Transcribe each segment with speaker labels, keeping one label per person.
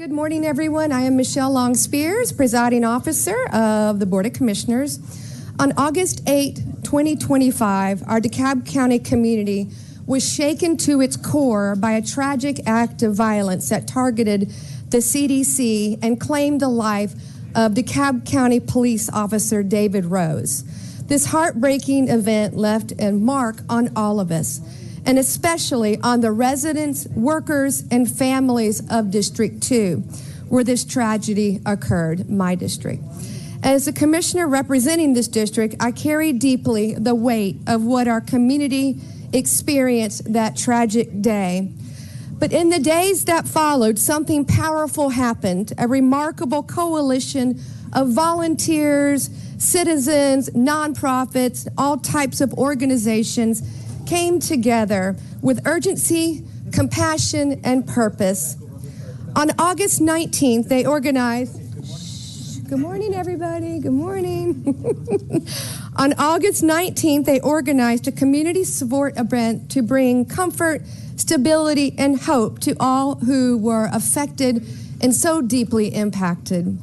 Speaker 1: Good morning, everyone. I am Michelle Long Spears, presiding officer of the Board of Commissioners. On August 8, 2025, our DeKalb County community was shaken to its core by a tragic act of violence that targeted the CDC and claimed the life of DeKalb County Police Officer David Rose. This heartbreaking event left a mark on all of us, and especially on the residents, workers, and families of District 2, where this tragedy occurred, my district. As a commissioner representing this district, I carry deeply the weight of what our community experienced that tragic day. But in the days that followed, something powerful happened. A remarkable coalition of volunteers, citizens, nonprofits, all types of organizations came together with urgency, compassion, and purpose. On August 19th, they organized, good morning, everybody, good morning. On August 19th, they organized a community support event to bring comfort, stability, and hope to all who were affected and so deeply impacted.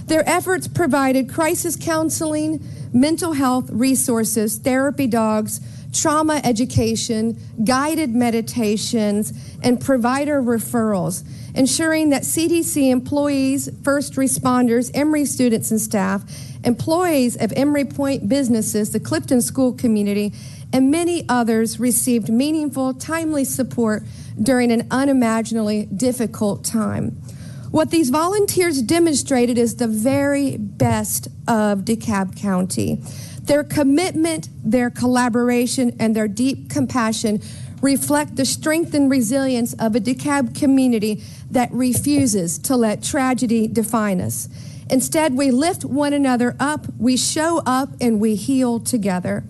Speaker 1: Their efforts provided crisis counseling, mental health resources, therapy dogs, trauma education, guided meditations, and provider referrals, ensuring that CDC employees, first responders, Emory students and staff, employees of Emory Point businesses, the Clifton School community, and many others received meaningful, timely support during an unimaginably difficult time. What these volunteers demonstrated is the very best of DeKalb County. Their commitment, their collaboration, and their deep compassion reflect the strength and resilience of a DeKalb community that refuses to let tragedy define us. Instead, we lift one another up, we show up, and we heal together.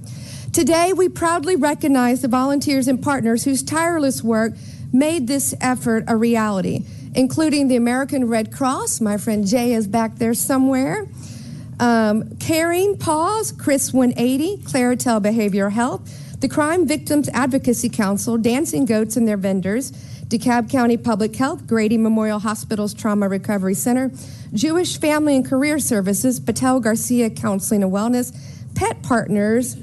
Speaker 1: Today, we proudly recognize the volunteers and partners whose tireless work made this effort a reality, including the American Red Cross. My friend Jay is back there somewhere. Caring Paws, Chris 180, Claritel Behavioral Health, the Crime Victims Advocacy Council, Dancing Goats and their vendors, DeKalb County Public Health, Grady Memorial Hospital's Trauma Recovery Center, Jewish Family and Career Services, Patel Garcia Counseling and Wellness, Pet Partners,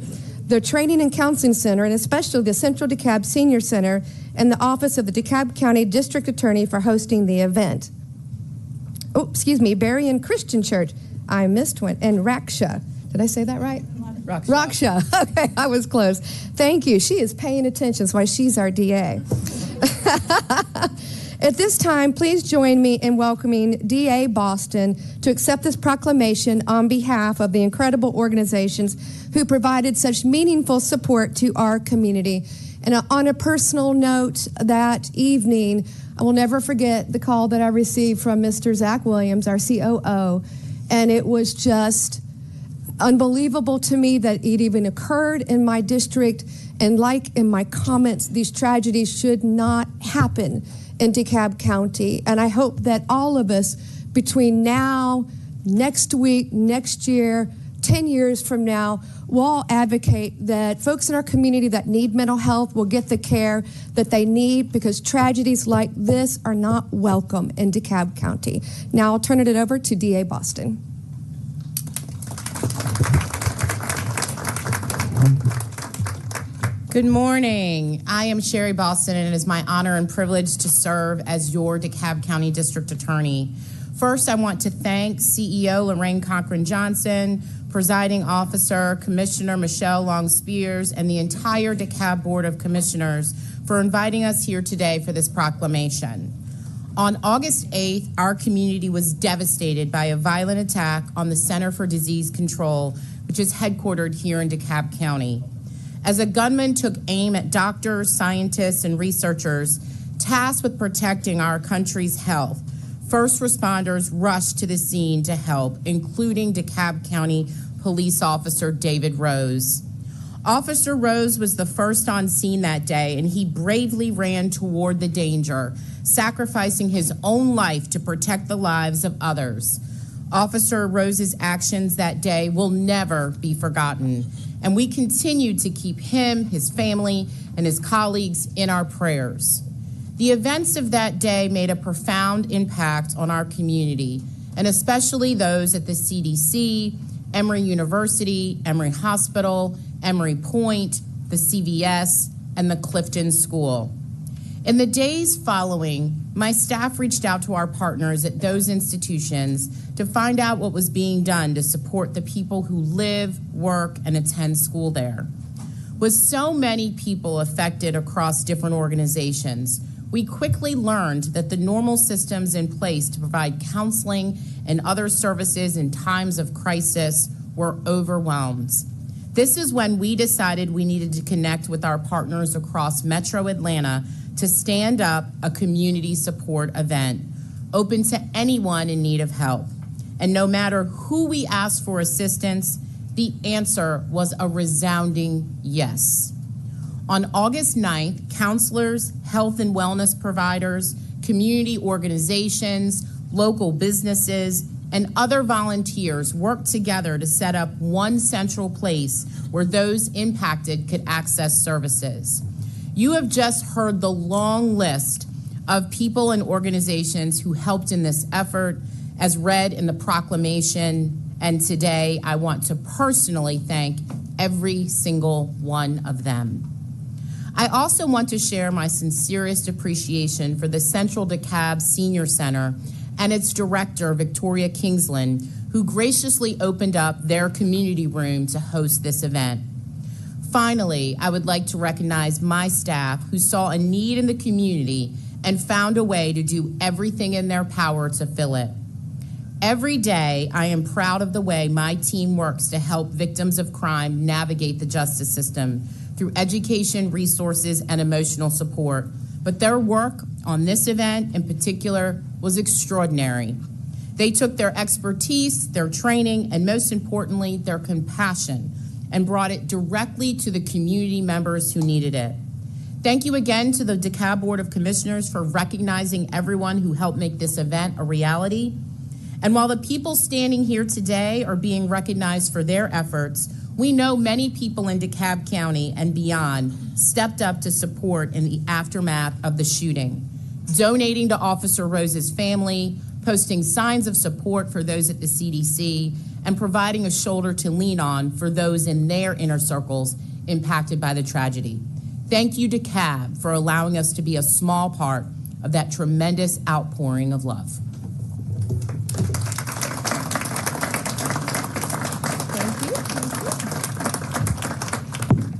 Speaker 1: the Training and Counseling Center, and especially the Central DeKalb Senior Center, and the Office of the DeKalb County District Attorney for hosting the event. Berrien Christian Church. I missed one. And Raksha. Did I say that right? Raksha. Okay, I was close. Thank you. She is paying attention. That's why she's our DA. At this time, please join me in welcoming DA Boston to accept this proclamation on behalf of the incredible organizations who provided such meaningful support to our community. And on a personal note, that evening, I will never forget the call that I received from Mr. Zach Williams, our COO. And it was just unbelievable to me that it even occurred in my district. And like in my comments, these tragedies should not happen in DeKalb County. And I hope that all of us, between now, next week, next year, 10 years from now, will all advocate that folks in our community that need mental health will get the care that they need, because tragedies like this are not welcome in DeKalb County. Now I'll turn it over to DA Boston.
Speaker 2: Good morning. I am Sherry Boston, and it is my honor and privilege to serve as your DeKalb County District Attorney. First, I want to thank CEO Lorraine Cochran-Johnson, Presiding Officer Commissioner Michelle Long Spears, and the entire DeKalb Board of Commissioners for inviting us here today for this proclamation. On August 8th, our community was devastated by a violent attack on the Center for Disease Control, which is headquartered here in DeKalb County. As a gunman took aim at doctors, scientists, and researchers tasked with protecting our country's health, first responders rushed to the scene to help, including DeKalb County Police Officer David Rose. Officer Rose was the first on scene that day, and he bravely ran toward the danger, sacrificing his own life to protect the lives of others. Officer Rose's actions that day will never be forgotten, and we continue to keep him, his family, and his colleagues in our prayers. The events of that day made a profound impact on our community, and especially those at the CDC, Emory University, Emory Hospital, Emory Point, the CVS, and the Clifton School. In the days following, my staff reached out to our partners at those institutions to find out what was being done to support the people who live, work, and attend school there. With so many people affected across different organizations, we quickly learned that the normal systems in place to provide counseling and other services in times of crisis were overwhelmed. This is when we decided we needed to connect with our partners across Metro Atlanta to stand up a community support event open to anyone in need of help. And no matter who we asked for assistance, the answer was a resounding yes. On August 9th, counselors, health and wellness providers, community organizations, local businesses, and other volunteers worked together to set up one central place where those impacted could access services. You have just heard the long list of people and organizations who helped in this effort, as read in the proclamation, and today I want to personally thank every single one of them. I also want to share my sincerest appreciation for the Central DeKalb Senior Center and its director, Victoria Kingsland, who graciously opened up their community room to host this event. Finally, I would like to recognize my staff who saw a need in the community and found a way to do everything in their power to fill it. Every day, I am proud of the way my team works to help victims of crime navigate the justice system through education, resources, and emotional support. But their work on this event in particular was extraordinary. They took their expertise, their training, and most importantly, their compassion, and brought it directly to the community members who needed it. Thank you again to the DeKalb Board of Commissioners for recognizing everyone who helped make this event a reality. And while the people standing here today are being recognized for their efforts, we know many people in DeKalb County and beyond stepped up to support in the aftermath of the shooting, donating to Officer Rose's family, posting signs of support for those at the CDC, and providing a shoulder to lean on for those in their inner circles impacted by the tragedy. Thank you, DeKalb, for allowing us to be a small part of that tremendous outpouring of love.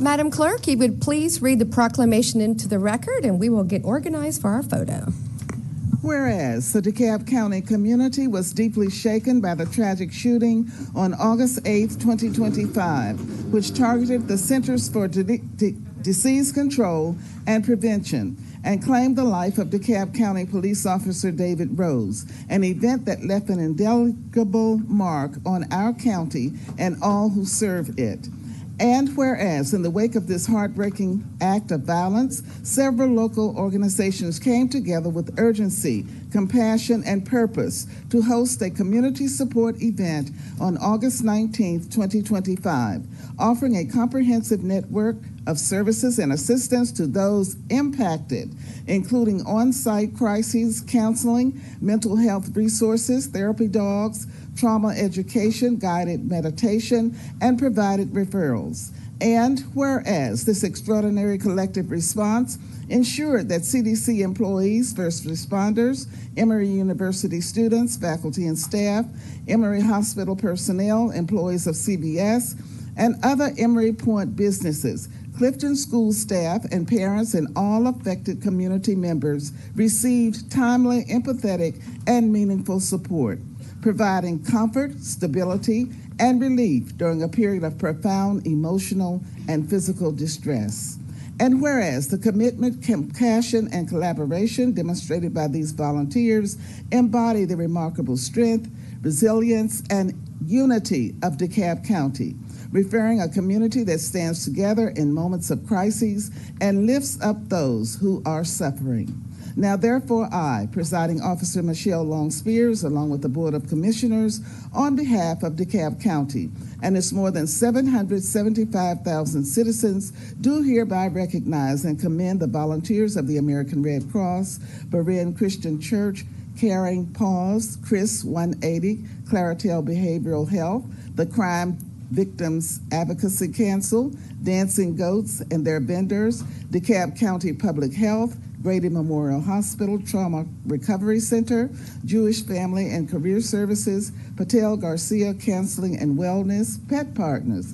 Speaker 1: Madam Clerk, you would please read the proclamation into the record, and we will get organized for our photo.
Speaker 3: Whereas the DeKalb County community was deeply shaken by the tragic shooting on August 8, 2025, which targeted the Centers for Disease Control and Prevention and claimed the life of DeKalb County Police Officer David Rose, an event that left an indelible mark on our county and all who serve it. And whereas in the wake of this heartbreaking act of violence, several local organizations came together with urgency, compassion, and purpose to host a community support event on August 19, 2025, offering a comprehensive network of services and assistance to those impacted, including on-site crises counseling, mental health resources, therapy dogs, trauma education, guided meditation, and provided referrals. And whereas this extraordinary collective response ensured that CDC employees, first responders, Emory University students, faculty and staff, Emory Hospital personnel, employees of CVS, and other Emory Point businesses, Clifton School staff and parents and all affected community members received timely, empathetic, and meaningful support, providing comfort, stability, and relief during a period of profound emotional and physical distress. And whereas the commitment, compassion, and collaboration demonstrated by these volunteers embody the remarkable strength, resilience, and unity of DeKalb County, referring a community that stands together in moments of crises and lifts up those who are suffering. Now, therefore, I, Presiding Officer Michelle Long Spears, along with the Board of Commissioners, on behalf of DeKalb County and its more than 775,000 citizens, do hereby recognize and commend the volunteers of the American Red Cross, Berean Christian Church, Caring Paws, Chris 180, Claritel Behavioral Health, the Crime Victims Advocacy Council, Dancing Goats and their vendors, DeKalb County Public Health, Grady Memorial Hospital Trauma Recovery Center, Jewish Family and Career Services, Patel Garcia Counseling and Wellness, Pet Partners,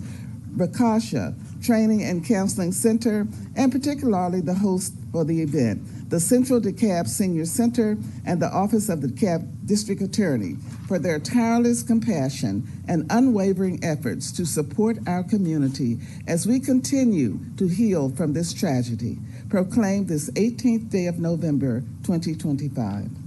Speaker 3: Rakasha Training and Counseling Center, and particularly the host for the event, the Central DeKalb Senior Center, and the Office of the DeKalb District Attorney for their tireless compassion and unwavering efforts to support our community as we continue to heal from this tragedy. Proclaimed this 18th day of November, 2025.